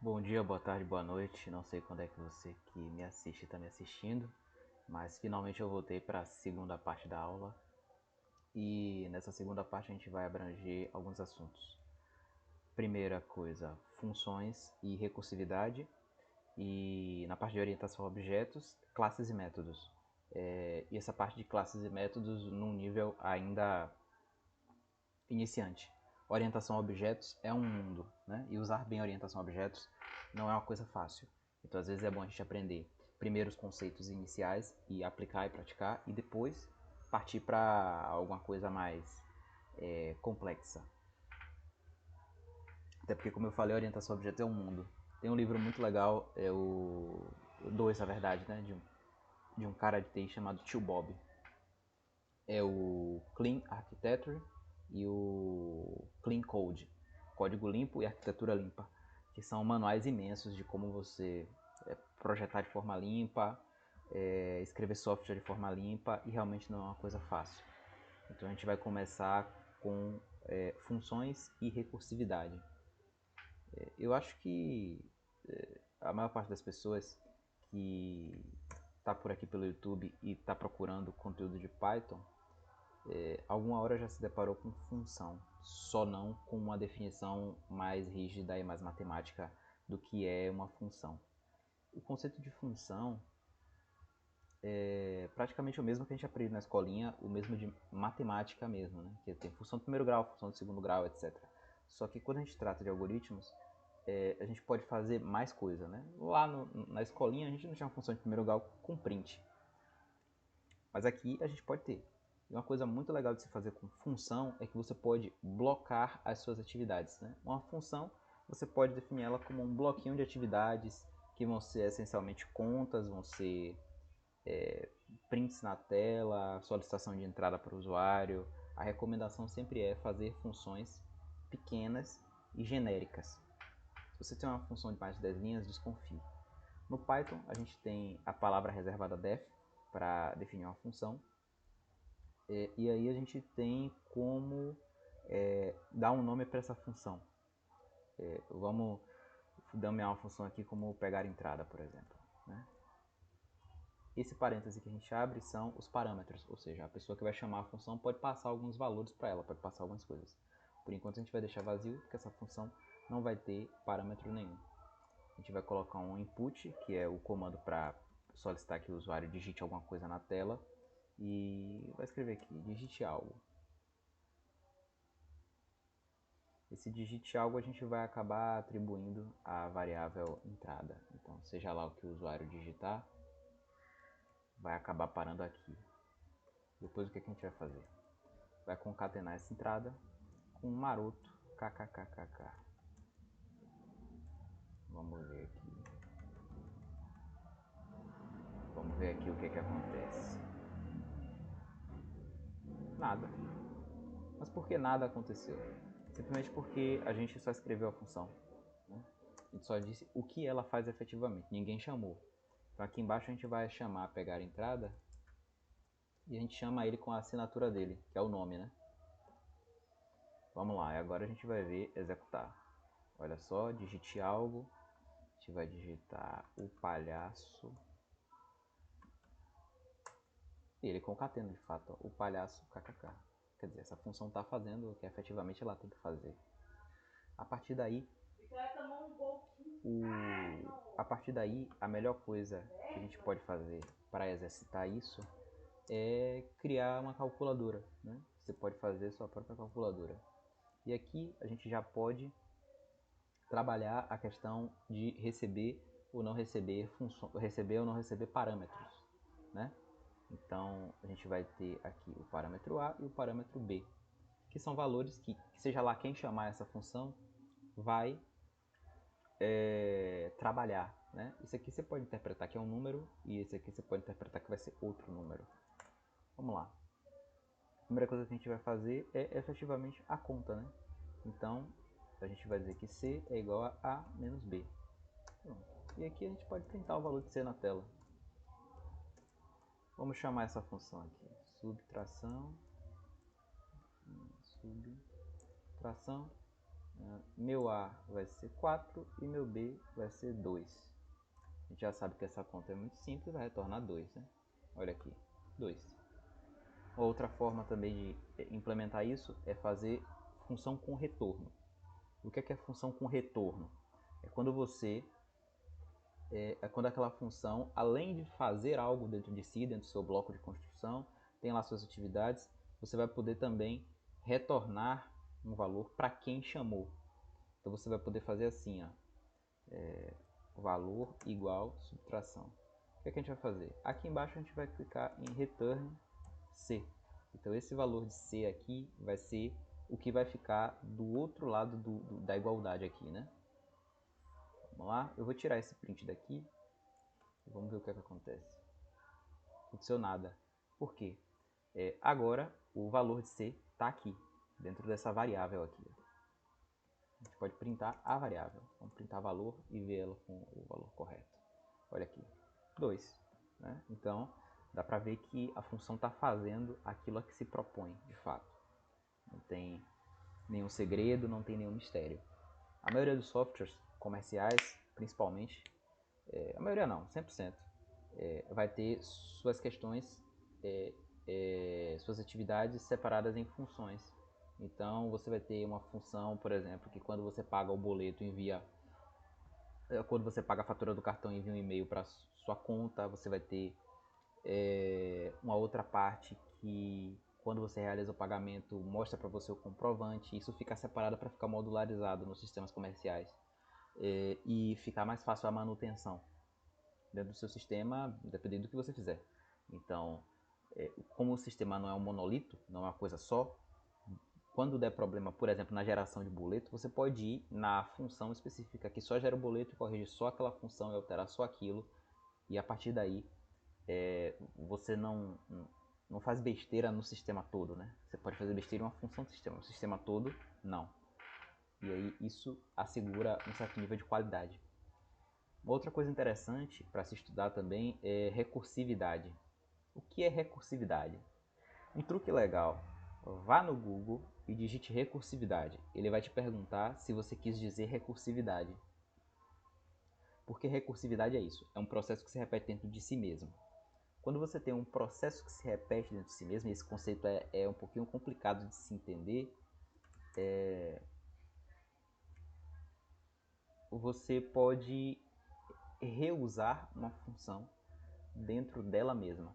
Bom dia, boa tarde, boa noite. Não sei quando é que você que me assiste está me assistindo, mas finalmente eu voltei para a segunda parte da aula e nessa segunda parte a gente vai abranger alguns assuntos. Primeira coisa, funções e recursividade, e na parte de orientação a objetos, classes e métodos. E essa parte de classes e métodos num nível ainda iniciante. Orientação a objetos é um mundo, né? E usar bem a orientação a objetos não é uma coisa fácil. Então, às vezes é bom a gente aprender primeiro os conceitos iniciais e aplicar e praticar, e depois partir para alguma coisa mais complexa. Até porque, como eu falei, a orientação a objetos é um mundo. Tem um livro muito legal, dois na verdade, né? De um cara de TI chamado Tio Bob. É o Clean Architecture e o Clean Code, Código Limpo e Arquitetura Limpa, que são manuais imensos de como você projetar de forma limpa, escrever software de forma limpa, e realmente não é uma coisa fácil. Então a gente vai começar com funções e recursividade. Eu acho que a maior parte das pessoas que está por aqui pelo YouTube e está procurando conteúdo de Python alguma hora já se deparou com função, só não com uma definição mais rígida e mais matemática do que é uma função. O conceito de função é praticamente o mesmo que a gente aprende na escolinha, o mesmo de matemática mesmo, né? Que tem função de primeiro grau, função de segundo grau, etc. Só que quando a gente trata de algoritmos, a gente pode fazer mais coisa, né? Lá na escolinha a gente não tinha uma função de primeiro grau com print, mas aqui a gente pode ter. E uma coisa muito legal de se fazer com função é que você pode blocar as suas atividades, né? Uma função, você pode definir ela como um bloquinho de atividades que vão ser essencialmente contas, vão ser prints na tela, solicitação de entrada para o usuário. A recomendação sempre é fazer funções pequenas e genéricas. Se você tem uma função de mais de 10 linhas, desconfie. No Python, a gente tem a palavra reservada def para definir uma função. E aí a gente tem como dar um nome para essa função. Vamos nomear uma função aqui como pegar entrada, por exemplo. Né? Esse parêntese que a gente abre são os parâmetros, ou seja, a pessoa que vai chamar a função pode passar alguns valores para ela, pode passar algumas coisas. Por enquanto a gente vai deixar vazio, porque essa função não vai ter parâmetro nenhum. A gente vai colocar um input, que é o comando para solicitar que o usuário digite alguma coisa na tela, e vai escrever aqui, digite algo. Esse digite algo a gente vai acabar atribuindo a variável entrada. Então, seja lá o que o usuário digitar, vai acabar parando aqui. Depois o que a gente vai fazer? Vai concatenar essa entrada com um maroto kkkk. Vamos ver aqui. Vamos ver aqui o que acontece. Nada. Mas por que nada aconteceu? Simplesmente porque a gente só escreveu a função. Né? A gente só disse o que ela faz efetivamente. Ninguém chamou. Então aqui embaixo a gente vai chamar pegar entrada e a gente chama ele com a assinatura dele, que é o nome, né? Vamos lá, e agora a gente vai ver executar. Olha só, digite algo. A gente vai digitar o palhaço. E ele concatena de fato ó, o palhaço kkk. Quer dizer, essa função está fazendo o que efetivamente ela tem que fazer. A partir daí, a melhor coisa que a gente pode fazer para exercitar isso é criar uma calculadora. Né? Você pode fazer sua própria calculadora. E aqui a gente já pode trabalhar a questão de receber ou não receber parâmetros. Né? Então a gente vai ter aqui o parâmetro A e o parâmetro B, que são valores que seja lá quem chamar essa função, vai trabalhar. Né? Isso aqui você pode interpretar que é um número e esse aqui você pode interpretar que vai ser outro número. Vamos lá. A primeira coisa que a gente vai fazer é efetivamente a conta. Né? Então a gente vai dizer que C é igual a A menos B. E aqui a gente pode printar o valor de C na tela. Vamos chamar essa função aqui, subtração, Meu A vai ser 4 e meu B vai ser 2. A gente já sabe que essa conta é muito simples, vai retornar 2, né? Olha aqui, 2. Outra forma também de implementar isso é fazer função com retorno. O que é função com retorno? É quando quando aquela função, além de fazer algo dentro de si, dentro do seu bloco de construção, tem lá suas atividades, você vai poder também retornar um valor para quem chamou. Então você vai poder fazer assim, ó, valor igual subtração. O que a gente vai fazer? Aqui embaixo a gente vai clicar em return C. Então esse valor de C aqui vai ser o que vai ficar do outro lado da igualdade aqui, né? Vamos lá, eu vou tirar esse print daqui e vamos ver o que acontece. Não aconteceu nada. Por quê? Agora o valor de C está aqui, dentro dessa variável aqui. A gente pode printar a variável. Vamos printar valor e ver ela com o valor correto. Olha aqui, 2. Né? Então, dá para ver que a função está fazendo aquilo a que se propõe, de fato. Não tem nenhum segredo, não tem nenhum mistério. A maioria dos softwares comerciais, principalmente, a maioria não, 100%, vai ter suas questões, suas atividades separadas em funções. Então, você vai ter uma função, por exemplo, que quando você paga o boleto, quando você paga a fatura do cartão e envia um e-mail para sua conta, você vai ter uma outra parte que quando você realiza o pagamento mostra para você o comprovante. Isso fica separado para ficar modularizado nos sistemas comerciais e ficar mais fácil a manutenção dentro do seu sistema, dependendo do que você fizer. Então, como o sistema não é um monolito, não é uma coisa só, quando der problema, por exemplo, na geração de boleto, você pode ir na função específica que só gera o boleto e corrige só aquela função e alterar só aquilo, e a partir daí você não faz besteira no sistema todo, né? Você pode fazer besteira em uma função do sistema, no sistema todo, não. E aí isso assegura um certo nível de qualidade. Uma outra coisa interessante para se estudar também é recursividade. O que é recursividade? Um truque legal: vá no Google e digite recursividade. Ele vai te perguntar se você quis dizer recursividade. Porque recursividade é isso, é um processo que se repete dentro de si mesmo. Quando você tem um processo que se repete dentro de si mesmo, e esse conceito é um pouquinho complicado de se entender, você pode reusar uma função dentro dela mesma.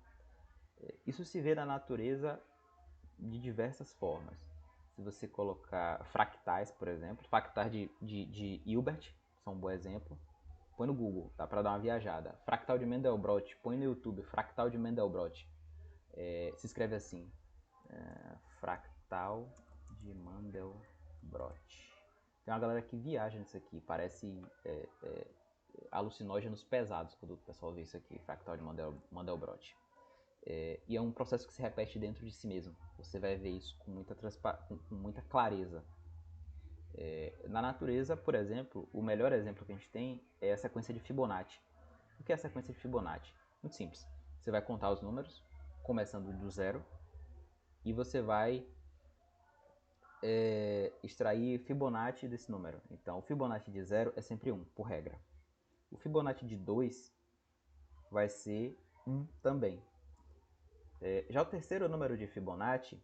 Isso se vê na natureza de diversas formas. Se você colocar fractais, por exemplo, fractais de Hilbert, são um bom exemplo. Põe no Google, tá? Para dar uma viajada. Fractal de Mandelbrot, põe no YouTube, fractal de Mandelbrot. Se escreve assim, fractal de Mandelbrot. Tem uma galera que viaja nisso aqui, parece alucinógenos pesados quando o pessoal vê isso aqui, fractal de Mandelbrot. E é um processo que se repete dentro de si mesmo. Você vai ver isso com muita clareza. Na natureza, por exemplo, o melhor exemplo que a gente tem é a sequência de Fibonacci. O que é a sequência de Fibonacci? Muito simples. Você vai contar os números, começando do zero, e você vai extrair Fibonacci desse número. Então, o Fibonacci de 0 é sempre 1, por regra. O Fibonacci de 2 vai ser 1 também. Já o terceiro número de Fibonacci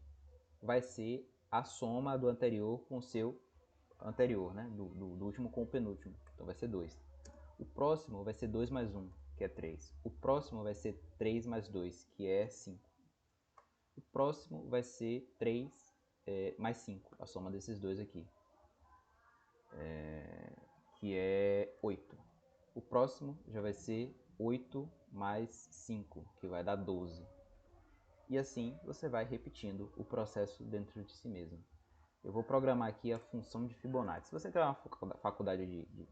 vai ser a soma do anterior com o seu anterior, né? do último com o penúltimo. Então vai ser 2. O próximo vai ser 2 mais 1, que é 3. O próximo vai ser 3 mais 2, que é 5. O próximo vai ser 3 mais 5, a soma desses dois aqui, que é 8. O próximo já vai ser 8 mais 5, que vai dar 12. E assim você vai repetindo o processo dentro de si mesmo. Eu vou programar aqui a função de Fibonacci. Se você entrar na faculdade de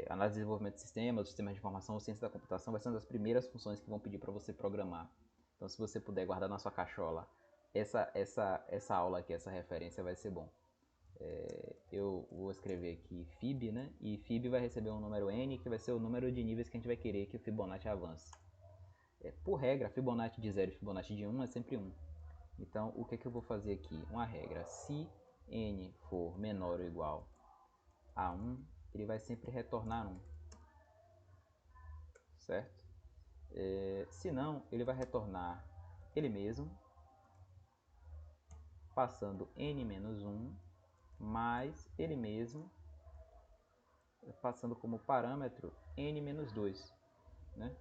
análise e desenvolvimento de sistemas, sistemas de informação ou ciência da computação, vai ser uma das primeiras funções que vão pedir para você programar. Então, se você puder guardar na sua cachola essa aula aqui, essa referência, vai ser bom. Eu vou escrever aqui Fib, né? E Fib vai receber um número n, que vai ser o número de níveis que a gente vai querer que o Fibonacci avance. Por regra, Fibonacci de 0 e Fibonacci de 1 é sempre 1. Então, o que eu vou fazer aqui? Uma regra: se n for menor ou igual a 1, ele vai sempre retornar 1, certo? Se não, ele vai retornar ele mesmo, passando n-1 mais ele mesmo, passando como parâmetro n-2, né?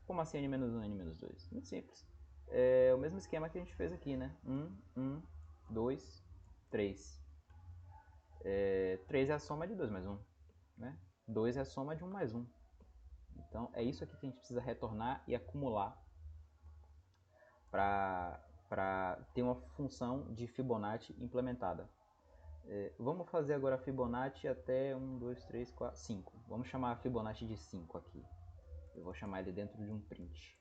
Como assim n-1, n-2? Muito simples. É o mesmo esquema que a gente fez aqui, né? 1, 2, 3. 3 é a soma de 2 mais 1, né? 2 é a soma de 1 mais 1. Então, é isso aqui que a gente precisa retornar e acumular para ter uma função de Fibonacci implementada. Vamos fazer agora a Fibonacci até 1, 2, 3, 4, 5. Vamos chamar a Fibonacci de 5 aqui. Eu vou chamar ele dentro de um print.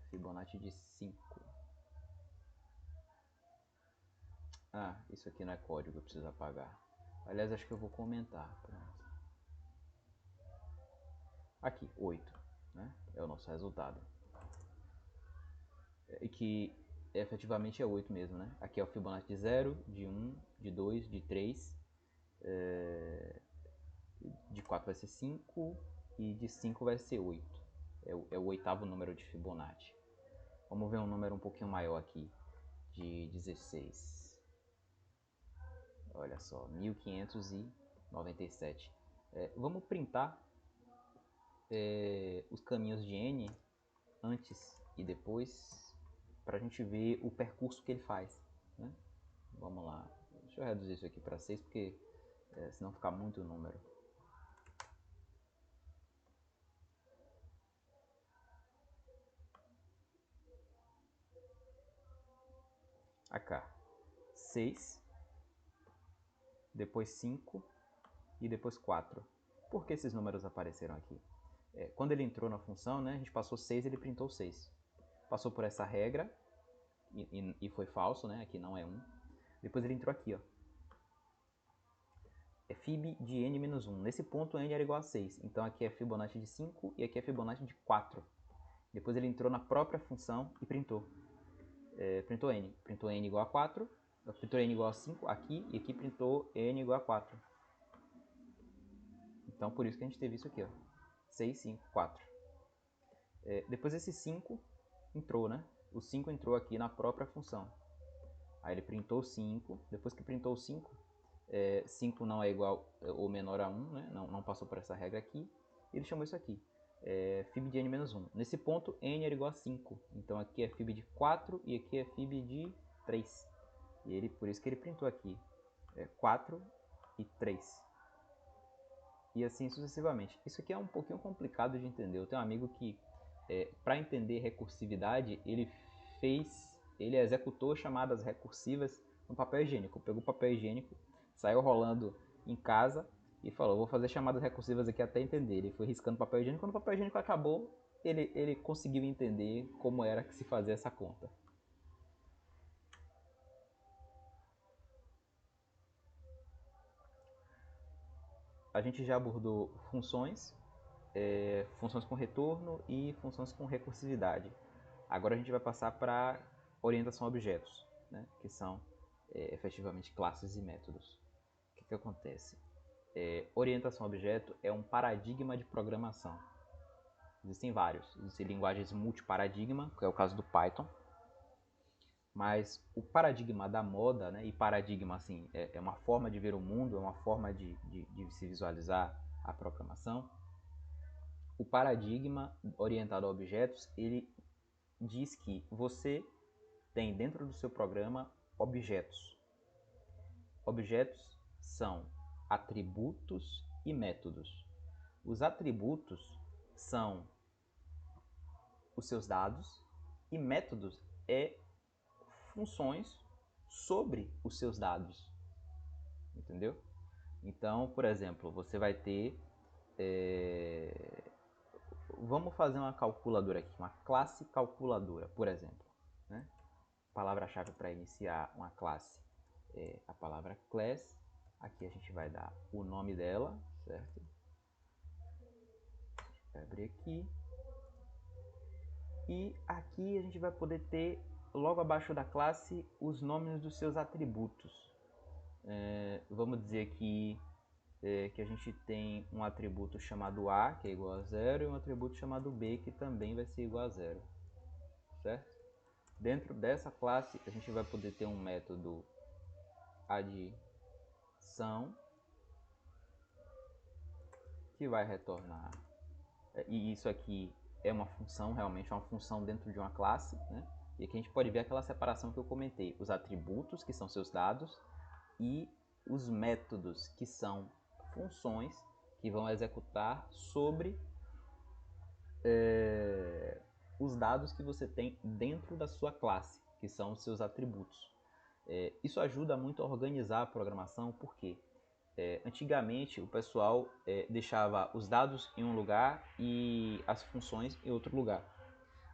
Fibonacci de 5. Ah, isso aqui não é código, eu preciso apagar. Aliás, acho que eu vou comentar. Pronto. Aqui, 8, né? É o nosso resultado. E que efetivamente é 8 mesmo, né? Aqui é o Fibonacci de 0, de 1, de 2, de 3, de 4 vai ser 5 e de 5 vai ser 8. É o oitavo número de Fibonacci. Vamos ver um número um pouquinho maior aqui, de 16. Olha só, 1597. Vamos printar os caminhos de N antes e depois, para a gente ver o percurso que ele faz, né? Vamos lá, deixa eu reduzir isso aqui para 6, porque senão fica muito número. Aqui, 6, depois 5 e depois 4. Por que esses números apareceram aqui? Quando ele entrou na função, né, a gente passou 6, ele printou 6. Passou por essa regra e foi falso, né? Aqui não é 1. Depois ele entrou aqui, ó. É Fib de n-1. Nesse ponto n era igual a 6. Então aqui é Fibonacci de 5 e aqui é Fibonacci de 4. Depois ele entrou na própria função e printou. Printou n. Printou n igual a 4. Printou n igual a 5 aqui e aqui printou n igual a 4. Então por isso que a gente teve isso aqui, ó. 6, 5, 4. Depois esse 5 entrou, né? O 5 entrou aqui na própria função. Aí ele printou 5. Depois que printou 5, 5 não é igual ou menor a 1, né? Não passou por essa regra aqui. Ele chamou isso aqui, Fib de n-1. Nesse ponto, n era igual a 5. Então aqui é Fib de 4 e aqui é Fib de 3. E por isso que ele printou aqui 4 e 3. E assim sucessivamente. Isso aqui é um pouquinho complicado de entender. Eu tenho um amigo que, para entender recursividade, ele executou chamadas recursivas no papel higiênico. Pegou o papel higiênico, saiu rolando em casa e falou: vou fazer chamadas recursivas aqui até entender. Ele foi riscando papel higiênico. Quando o papel higiênico acabou, ele conseguiu entender como era que se fazia essa conta. A gente já abordou funções, funções com retorno e funções com recursividade. Agora a gente vai passar para orientação a objetos, né? Que são efetivamente classes e métodos. O que acontece? Orientação a objeto é um paradigma de programação. Existem vários. Existem linguagens multiparadigma, que é o caso do Python. Mas o paradigma da moda, né? E paradigma assim, é uma forma de ver o mundo, é uma forma de se visualizar a programação. O paradigma orientado a objetos, ele diz que você tem dentro do seu programa objetos. Objetos são atributos e métodos. Os atributos são os seus dados e métodos é funções sobre os seus dados. Entendeu? Então, por exemplo, você vai ter... Vamos fazer uma calculadora aqui, uma classe calculadora, por exemplo. Né? Palavra-chave para iniciar uma classe é a palavra class. Aqui a gente vai dar o nome dela, certo? Vai abrir aqui. E aqui a gente vai poder ter, logo abaixo da classe, os nomes dos seus atributos. Vamos dizer que que a gente tem um atributo chamado A, que é igual a 0, e um atributo chamado B, que também vai ser igual a 0, certo? Dentro dessa classe, a gente vai poder ter um método adição, que vai retornar, e isso aqui é uma função, realmente é uma função dentro de uma classe, né? E aqui a gente pode ver aquela separação que eu comentei, os atributos, que são seus dados, e os métodos, que são funções que vão executar sobre os dados que você tem dentro da sua classe, que são os seus atributos. Isso ajuda muito a organizar a programação, porque antigamente o pessoal deixava os dados em um lugar e as funções em outro lugar.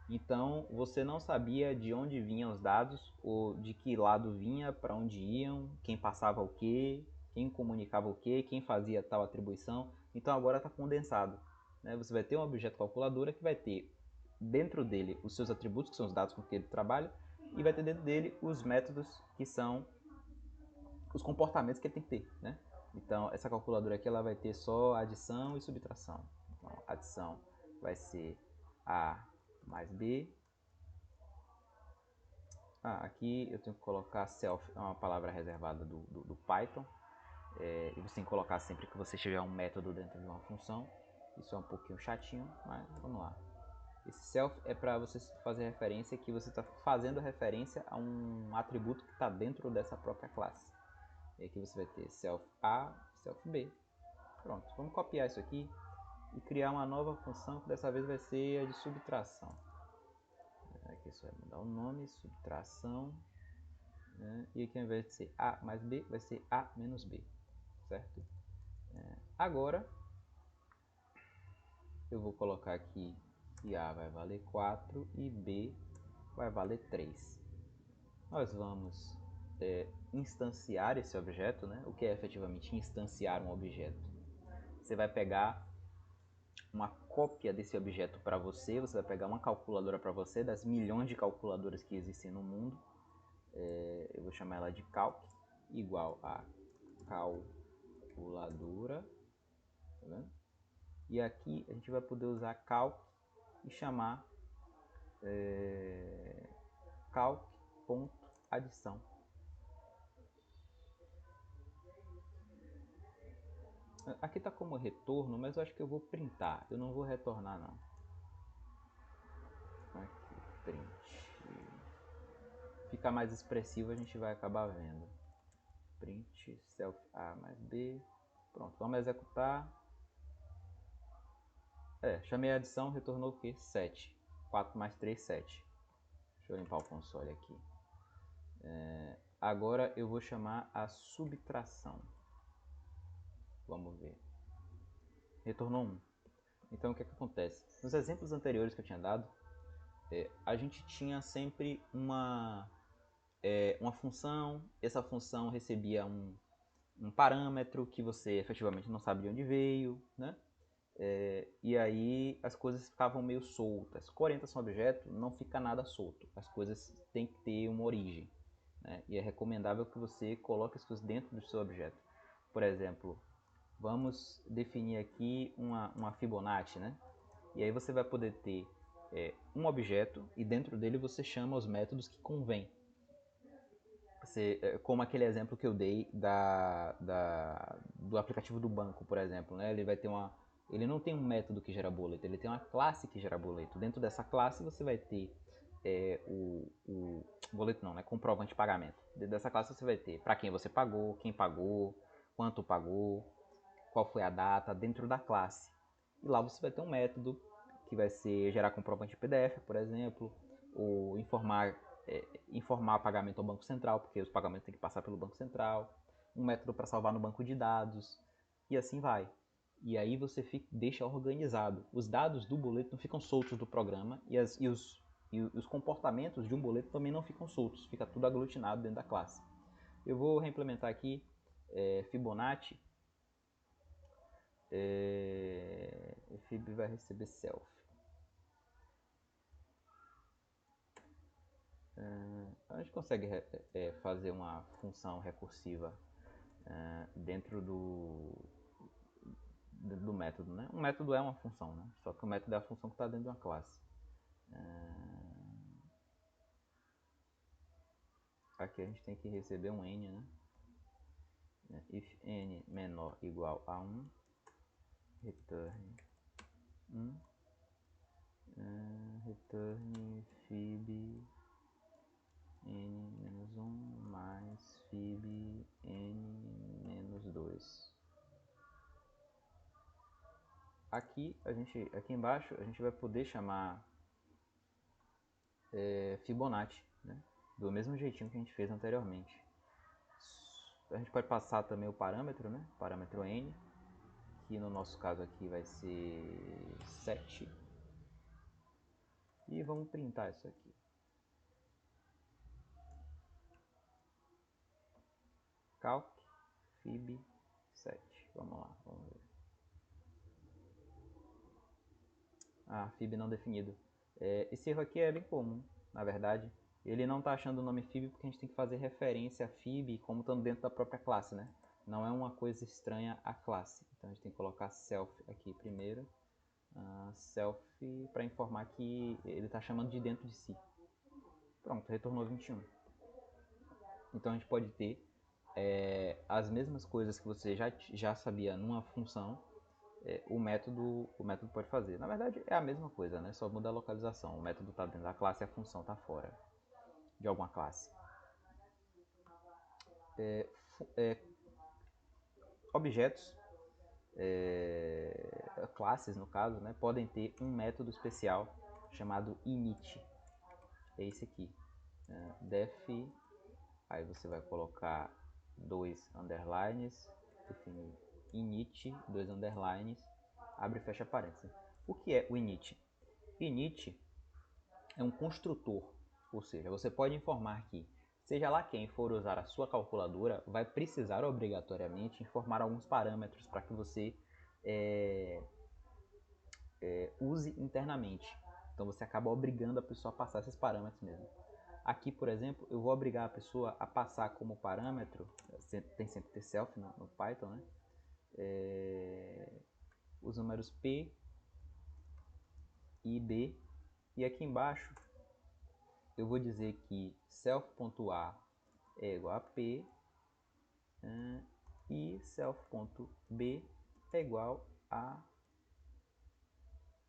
Então você não sabia de onde vinham os dados, ou de que lado vinha, para onde iam, quem passava o que, quem comunicava o que, quem fazia tal atribuição. Então agora está condensado, né? Você vai ter um objeto calculadora que vai ter dentro dele os seus atributos, que são os dados com que ele trabalha, e vai ter dentro dele os métodos, que são os comportamentos que ele tem que ter, né? Então essa calculadora aqui ela vai ter só adição e subtração. Então, adição vai ser A mais B. Aqui eu tenho que colocar self, é uma palavra reservada do Python. E você tem que colocar sempre que você tiver um método dentro de uma função. Isso é um pouquinho chatinho, mas vamos lá. Esse self é para você fazer referência que você está fazendo referência a um atributo que está dentro dessa própria classe. E aqui você vai ter self A, self B. Pronto, vamos copiar isso aqui e criar uma nova função que dessa vez vai ser a de subtração. Aqui você vai mudar o nome, subtração, né? E aqui ao invés de ser A mais B, vai ser A menos B, certo? Agora eu vou colocar aqui que A vai valer 4 e B vai valer 3. Nós vamos instanciar esse objeto, né? O que é efetivamente instanciar um objeto? Você vai pegar uma cópia desse objeto para você, você vai pegar uma calculadora para você, das milhões de calculadoras que existem no mundo. Eu vou chamar ela de calc, igual a calculadora, tá vendo? E aqui a gente vai poder usar calc e chamar calc.adição. Aqui está como retorno, mas eu acho que eu vou printar, eu não vou retornar não. Aqui, print. Fica mais expressivo, a gente vai acabar vendo. Print self A mais B. Pronto, vamos executar. Chamei a adição, retornou o quê? 7. 4 mais 3, 7. Deixa eu limpar o console aqui. Agora eu vou chamar a subtração. Vamos ver. Retornou 1. Então o que acontece? Nos exemplos anteriores que eu tinha dado, a gente tinha sempre uma função. Essa função recebia um parâmetro que você efetivamente não sabe de onde veio, né? E aí as coisas ficavam meio soltas. Com orientação a objeto não fica nada solto. As coisas têm que ter uma origem, né? E é recomendável que você coloque as coisas dentro do seu objeto. Por exemplo, vamos definir aqui uma Fibonacci, né? E aí você vai poder ter um objeto e dentro dele você chama os métodos que convém. Como aquele exemplo que eu dei do aplicativo do banco, por exemplo, né? Ele não tem um método que gera boleto, ele tem uma classe que gera boleto. Dentro dessa classe você vai ter o boleto não, né? Comprovante de pagamento. Dentro dessa classe você vai ter para quem você pagou, quem pagou, quanto pagou, qual foi a data, dentro da classe. E lá você vai ter um método que vai ser gerar comprovante de PDF, por exemplo, ou informar pagamento ao Banco Central, porque os pagamentos têm que passar pelo Banco Central, um método para salvar no banco de dados, e assim vai. E aí você deixa organizado. Os dados do boleto não ficam soltos do programa e os comportamentos de um boleto também não ficam soltos, fica tudo aglutinado dentro da classe. Eu vou reimplementar aqui Fibonacci. Fib vai receber self. A gente consegue fazer uma função recursiva dentro método, né? Um método é uma função, né? Só que o método é a função que está dentro de uma classe. Aqui a gente tem que receber um n, né? If n menor igual a 1, return 1, return fib n menos 1 mais fib n menos 2. Aqui embaixo a gente vai poder chamar Fibonacci, né? Do mesmo jeitinho que a gente fez anteriormente. A gente pode passar também o parâmetro, né? Parâmetro n, que no nosso caso aqui vai ser 7. E vamos printar isso aqui. Calc fib 7. Vamos lá, vamos ver. Fib não definido. Esse erro aqui é bem comum, na verdade. Ele não está achando o nome fib porque a gente tem que fazer referência a fib como estando dentro da própria classe, né? Não é uma coisa estranha à classe. Então a gente tem que colocar self aqui primeiro. Self para informar que ele está chamando de dentro de si. Pronto, retornou 21. Então a gente pode ter as mesmas coisas que você já sabia numa função, o método pode fazer. Na verdade é a mesma coisa, né? Só muda a localização. O método está dentro da classe e a função está fora de alguma classe. Objetos, classes no caso, né, podem ter um método especial chamado init. É esse aqui. Def, aí você vai colocar 2 underlines, definir init, 2 underlines, abre e fecha parênteses. O que é o init? Init é um construtor, ou seja, você pode informar que, seja lá quem for usar a sua calculadora, vai precisar obrigatoriamente informar alguns parâmetros para que você use internamente. Então você acaba obrigando a pessoa a passar esses parâmetros mesmo. Aqui, por exemplo, eu vou obrigar a pessoa a passar como parâmetro, tem sempre ter self no Python, né? Os números P e B. E aqui embaixo eu vou dizer que self.a é igual a P e self.b é igual a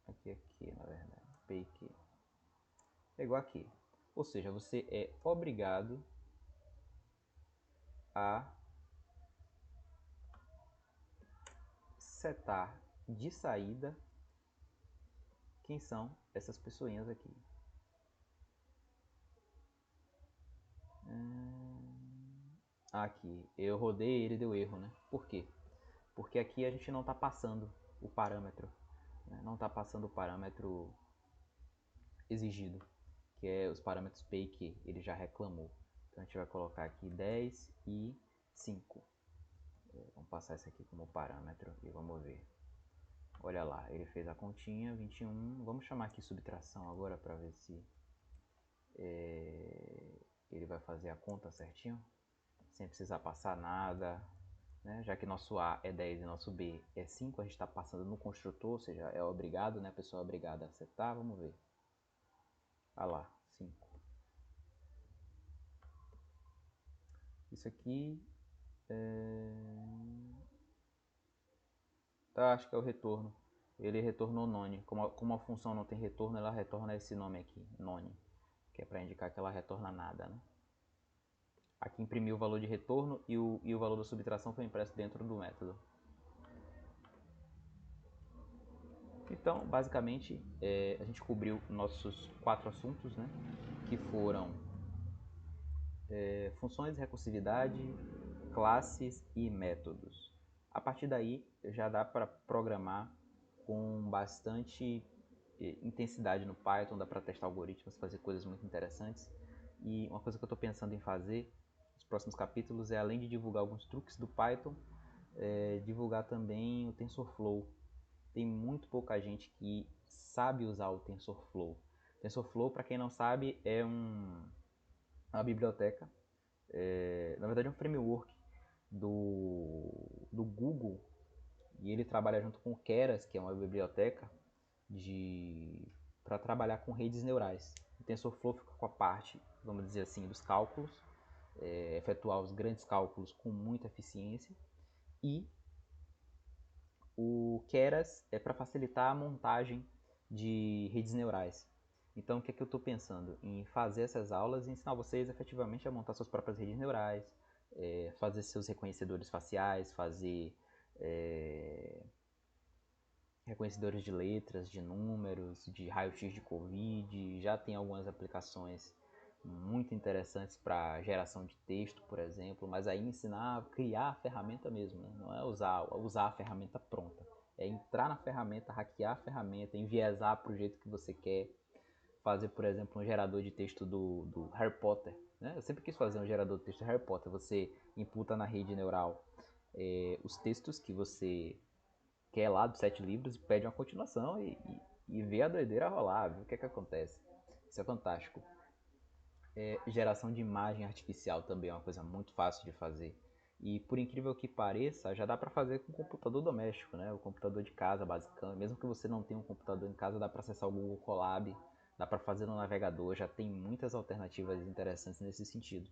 aqui na verdade, P e Q é igual a Q. Ou seja, você é obrigado a setar de saída quem são essas pessoinhas aqui. Aqui, eu rodei ele deu erro, né? Por quê? Porque aqui a gente não está passando o parâmetro, né? Não está passando o parâmetro exigido, que é os parâmetros P e Q, ele já reclamou. Então a gente vai colocar aqui 10 e 5. Vamos passar isso aqui como parâmetro e vamos ver. Olha lá, ele fez a continha, 21. Vamos chamar aqui subtração agora para ver se ele vai fazer a conta certinho, sem precisar passar nada, né? Já que nosso A é 10 e nosso B é 5, a gente está passando no construtor, ou seja, é obrigado, né? A pessoa é obrigada a acertar, vamos ver. Olha lá, 5. Isso aqui acho que é o retorno. Ele retornou none. Como a função não tem retorno, ela retorna esse nome aqui, none, que é para indicar que ela retorna nada, né? Aqui imprimiu o valor de retorno e o valor da subtração foi impresso dentro do método. Então, basicamente, a gente cobriu nossos 4 assuntos, né? Que foram funções, recursividade, classes e métodos. A partir daí, já dá para programar com bastante intensidade no Python, dá para testar algoritmos, fazer coisas muito interessantes. E uma coisa que eu estou pensando em fazer nos próximos capítulos é, além de divulgar alguns truques do Python, divulgar também o TensorFlow. Tem muito pouca gente que sabe usar o TensorFlow. TensorFlow, para quem não sabe, é uma biblioteca, na verdade é um framework do Google, E ele trabalha junto com o Keras, que é uma biblioteca de para trabalhar com redes neurais. O TensorFlow fica com a parte, vamos dizer assim, dos cálculos, efetuar os grandes cálculos com muita eficiência, e o Keras é para facilitar a montagem de redes neurais. Então, o que é que eu estou pensando? Em fazer essas aulas e ensinar vocês efetivamente a montar suas próprias redes neurais, fazer seus reconhecedores faciais, fazer reconhecedores de letras, de números, de raio-x de Covid. Já tem algumas aplicações muito interessantes para geração de texto, por exemplo, mas aí ensinar a criar a ferramenta mesmo, né? Não é usar a ferramenta pronta, é entrar na ferramenta, hackear a ferramenta, enviesar para o jeito que você quer, fazer, por exemplo, um gerador de texto do Harry Potter. Né? Eu sempre quis fazer um gerador de texto do Harry Potter. Você imputa na rede neural os textos que você quer lá dos 7 livros, pede uma continuação e vê a doideira rolar, vê o que é que acontece. Isso é fantástico. Geração de imagem artificial também é uma coisa muito fácil de fazer. E por incrível que pareça, já dá para fazer com o computador doméstico, né? O computador de casa, basicamente. Mesmo que você não tenha um computador em casa, dá para acessar o Google Colab, dá para fazer no navegador, já tem muitas alternativas interessantes nesse sentido.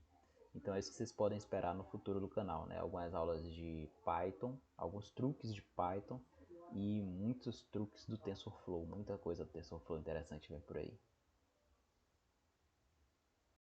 Então é isso que vocês podem esperar no futuro do canal, né? Algumas aulas de Python, alguns truques de Python e muitos truques do TensorFlow. Muita coisa do TensorFlow interessante vem por aí.